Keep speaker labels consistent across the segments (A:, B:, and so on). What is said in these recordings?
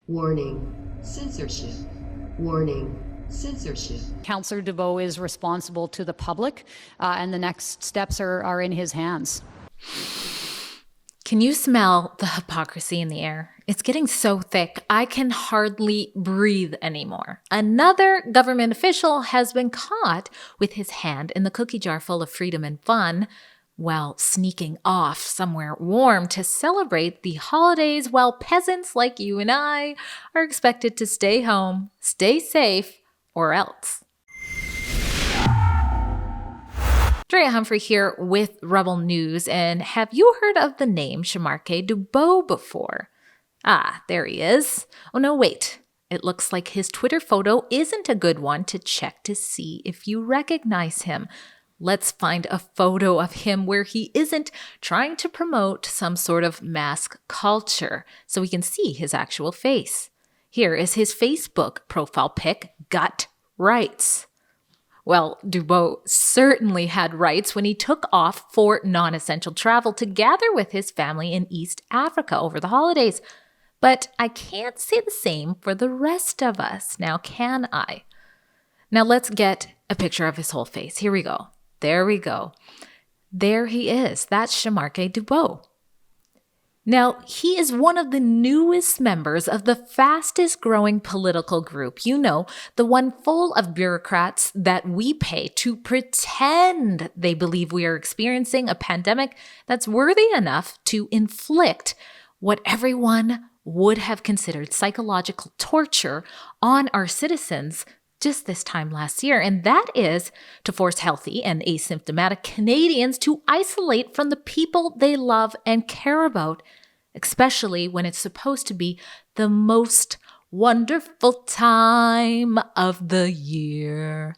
A: Warning, censorship. Warning, censorship.
B: Councillor Dubow is responsible to the public, and the next steps are in his hands.
C: Can you smell the hypocrisy in the air? It's getting so thick, I can hardly breathe anymore. Another government official has been caught with his hand in the cookie jar full of freedom and fun while sneaking off somewhere warm to celebrate the holidays while peasants like you and I are expected to stay home, stay safe, or else. Drea Humphrey here with Rebel News, and have you heard of the name Sharmarke Dubow before? Ah, there he is. Oh no, wait. It looks like his Twitter photo isn't a good one to check to see if you recognize him. Let's find a photo of him where he isn't trying to promote some sort of mask culture so we can see his actual face. Here is his Facebook profile pic, Gut Rights. Well, Dubow certainly had rights when he took off for non-essential travel to gather with his family in East Africa over the holidays. But I can't say the same for the rest of us, now can I? Now let's get a picture of his whole face. Here we go. There we go. There he is. That's Sharmarke Dubow. Now, he is one of the newest members of the fastest growing political group. You know, the one full of bureaucrats that we pay to pretend they believe we are experiencing a pandemic that's worthy enough to inflict what everyone would have considered psychological torture on our citizens just this time last year, and that is to force healthy and asymptomatic Canadians to isolate from the people they love and care about, especially when it's supposed to be the most wonderful time of the year.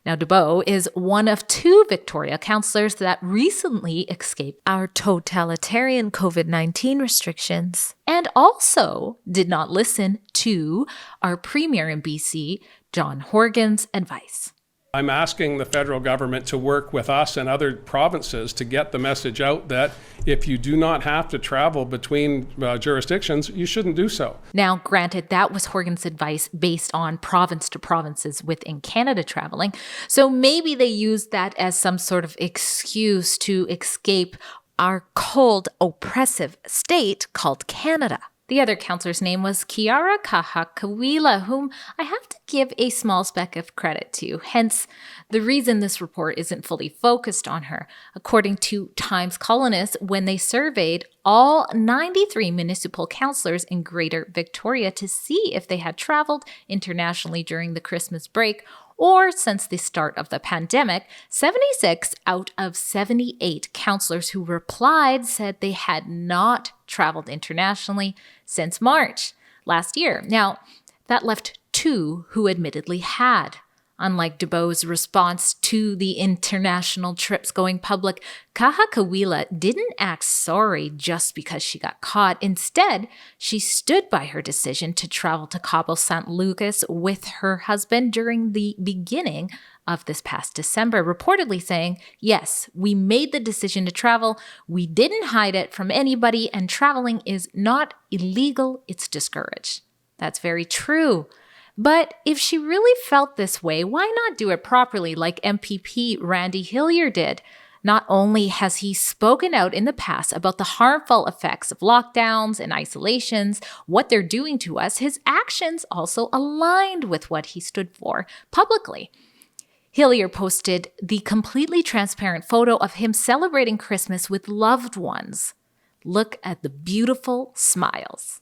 C: Now, Dubow is one of two Victoria councillors that recently escaped our totalitarian COVID-19 restrictions and also did not listen to our Premier in BC, John Horgan's advice.
D: I'm asking the federal government to work with us and other provinces to get the message out that if you do not have to travel between jurisdictions, you shouldn't do so.
C: Now, granted, that was Horgan's advice based on province to provinces within Canada traveling. So maybe they used that as some sort of excuse to escape our cold, oppressive state called Canada. The other councillor's name was Kyara Kawakauwila, whom I have to give a small speck of credit to, hence the reason this report isn't fully focused on her. According to Times columnists, when they surveyed all 93 municipal councillors in Greater Victoria to see if they had traveled internationally during the Christmas break or since the start of the pandemic, 76 out of 78 councillors who replied said they had not traveled internationally since March last year. Now, that left two who admittedly had. Unlike Dubow's response to the international trips going public, Kahakaweela didn't act sorry just because she got caught. Instead, she stood by her decision to travel to Cabo San Lucas with her husband during the beginning of this past December, reportedly saying, "Yes, we made the decision to travel. We didn't hide it from anybody, and traveling is not illegal, it's discouraged." That's very true. But if she really felt this way, why not do it properly like MPP Randy Hillier did? Not only has he spoken out in the past about the harmful effects of lockdowns and isolations, what they're doing to us, his actions also aligned with what he stood for publicly. Hillier posted the completely transparent photo of him celebrating Christmas with loved ones. Look at the beautiful smiles.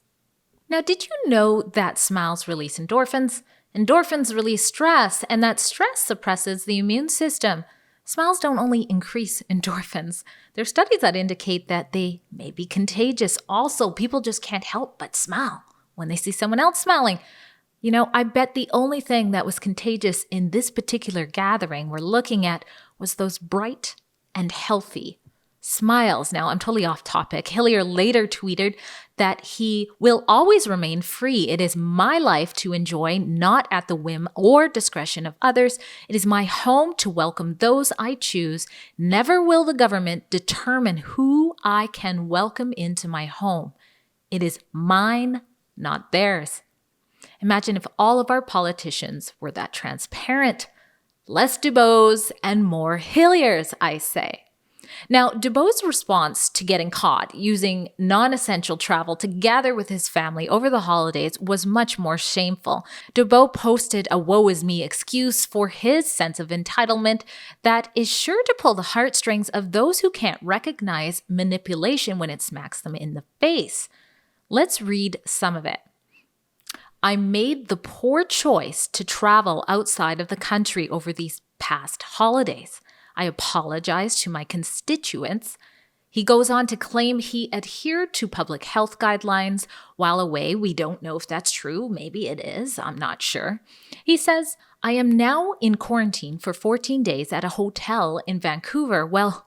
C: Now, did you know that smiles release endorphins? Endorphins release stress, and that stress suppresses the immune system. Smiles don't only increase endorphins. There are studies that indicate that they may be contagious. Also, people just can't help but smile when they see someone else smiling. You know, I bet the only thing that was contagious in this particular gathering we're looking at was those bright and healthy smiles. Now, I'm totally off topic. Hillier later tweeted that he will always remain free. It is my life to enjoy, not at the whim or discretion of others. It is my home to welcome those I choose. Never will the government determine who I can welcome into my home. It is mine, not theirs. Imagine if all of our politicians were that transparent. Less Dubows and more Hilliers, I say. Now, Dubow's response to getting caught using non-essential travel to gather with his family over the holidays was much more shameful. Dubow posted a woe is me excuse for his sense of entitlement that is sure to pull the heartstrings of those who can't recognize manipulation when it smacks them in the face. Let's read some of it. I made the poor choice to travel outside of the country over these past holidays. I apologize to my constituents. He goes on to claim he adhered to public health guidelines while away. We don't know if that's true. Maybe it is. I'm not sure. He says, I am now in quarantine for 14 days at a hotel in Vancouver. Well,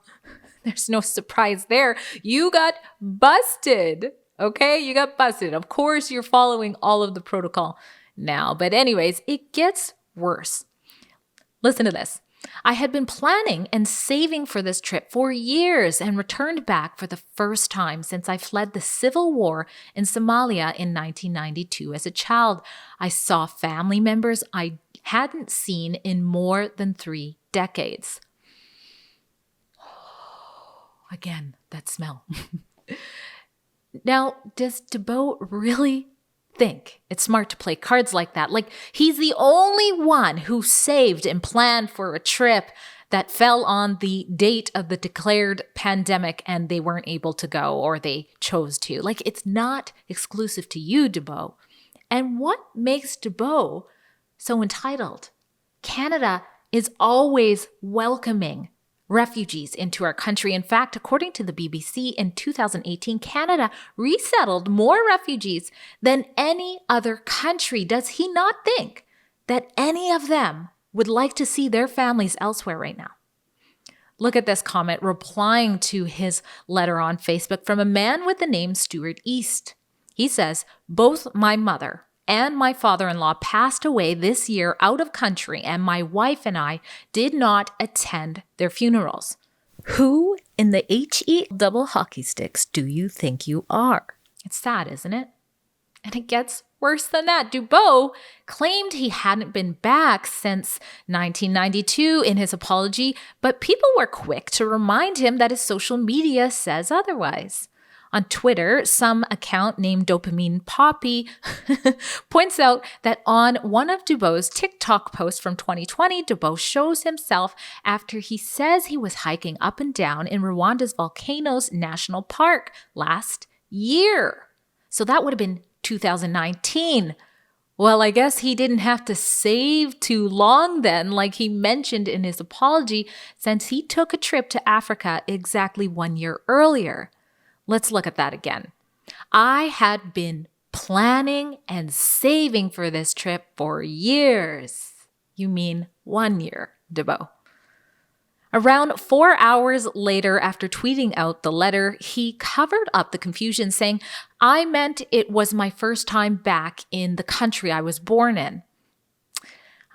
C: there's no surprise there. You got busted. Okay, you got busted. Of course, you're following all of the protocol now. But anyways, it gets worse. Listen to this. I had been planning and saving for this trip for years and returned back for the first time since I fled the civil war in Somalia in 1992 as a child. I saw family members I hadn't seen in more than 3 decades. Again, that smell. Now, does Dubow really think it's smart to play cards like that? Like, he's the only one who saved and planned for a trip that fell on the date of the declared pandemic and they weren't able to go or they chose to. Like, it's not exclusive to you, Dubow. And what makes Dubow so entitled? Canada is always welcoming refugees into our country. In fact, according to the BBC, in 2018, Canada resettled more refugees than any other country. Does he not think that any of them would like to see their families elsewhere right now? Look at this comment replying to his letter on Facebook from a man with the name Stuart East. He says, both my mother and my father-in-law passed away this year out of country, and my wife and I did not attend their funerals. Who in the HE double hockey sticks do you think you are? It's sad, isn't it? And it gets worse than that. Dubow claimed he hadn't been back since 1992 in his apology, but people were quick to remind him that his social media says otherwise. On Twitter, some account named Dopamine Poppy points out that on one of Dubow's TikTok posts from 2020, Dubow shows himself after he says he was hiking up and down in Rwanda's Volcanoes National Park last year. So that would have been 2019. Well, I guess he didn't have to save too long then, like he mentioned in his apology, since he took a trip to Africa exactly 1 year earlier. Let's look at that again. I had been planning and saving for this trip for years. You mean 1 year, Dubow. Around 4 hours later, after tweeting out the letter, he covered up the confusion, saying, I meant it was my first time back in the country I was born in.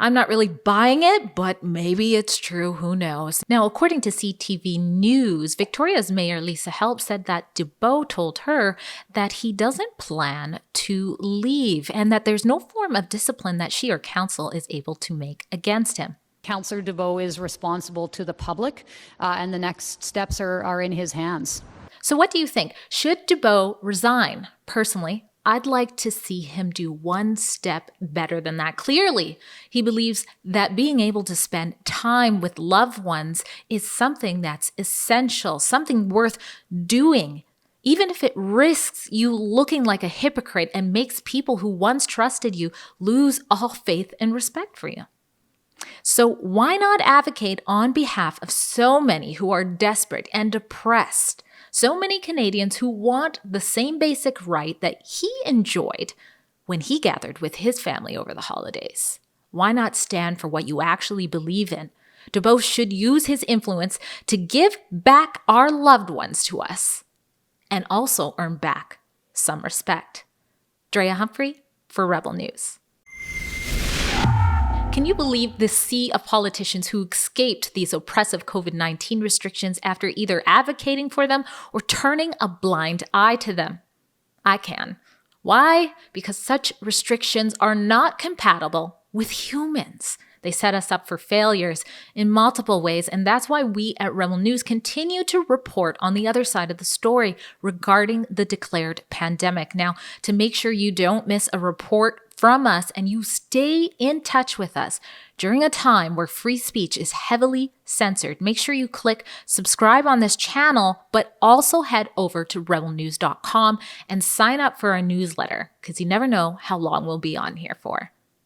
C: I'm not really buying it, but maybe it's true. Who knows? Now, according to CTV News, Victoria's Mayor Lisa Help said that Dubow told her that he doesn't plan to leave and that there's no form of discipline that she or council is able to make against him.
B: Councillor Dubow is responsible to the public, and the next steps are in his hands.
C: So what do you think? Should Dubow resign? Personally, I'd like to see him do one step better than that. Clearly, he believes that being able to spend time with loved ones is something that's essential, something worth doing, even if it risks you looking like a hypocrite and makes people who once trusted you lose all faith and respect for you. So why not advocate on behalf of so many who are desperate and depressed? So many Canadians who want the same basic right that he enjoyed when he gathered with his family over the holidays. Why not stand for what you actually believe in? Dubow should use his influence to give back our loved ones to us and also earn back some respect. Drea Humphrey for Rebel News. Can you believe the sea of politicians who escaped these oppressive COVID-19 restrictions after either advocating for them or turning a blind eye to them? I can. Why? Because such restrictions are not compatible with humans. They set us up for failures in multiple ways, and that's why we at Rebel News continue to report on the other side of the story regarding the declared pandemic. Now, to make sure you don't miss a report from us and you stay in touch with us during a time where free speech is heavily censored, make sure you click subscribe on this channel, but also head over to rebelnews.com and sign up for our newsletter, because you never know how long we'll be on here for.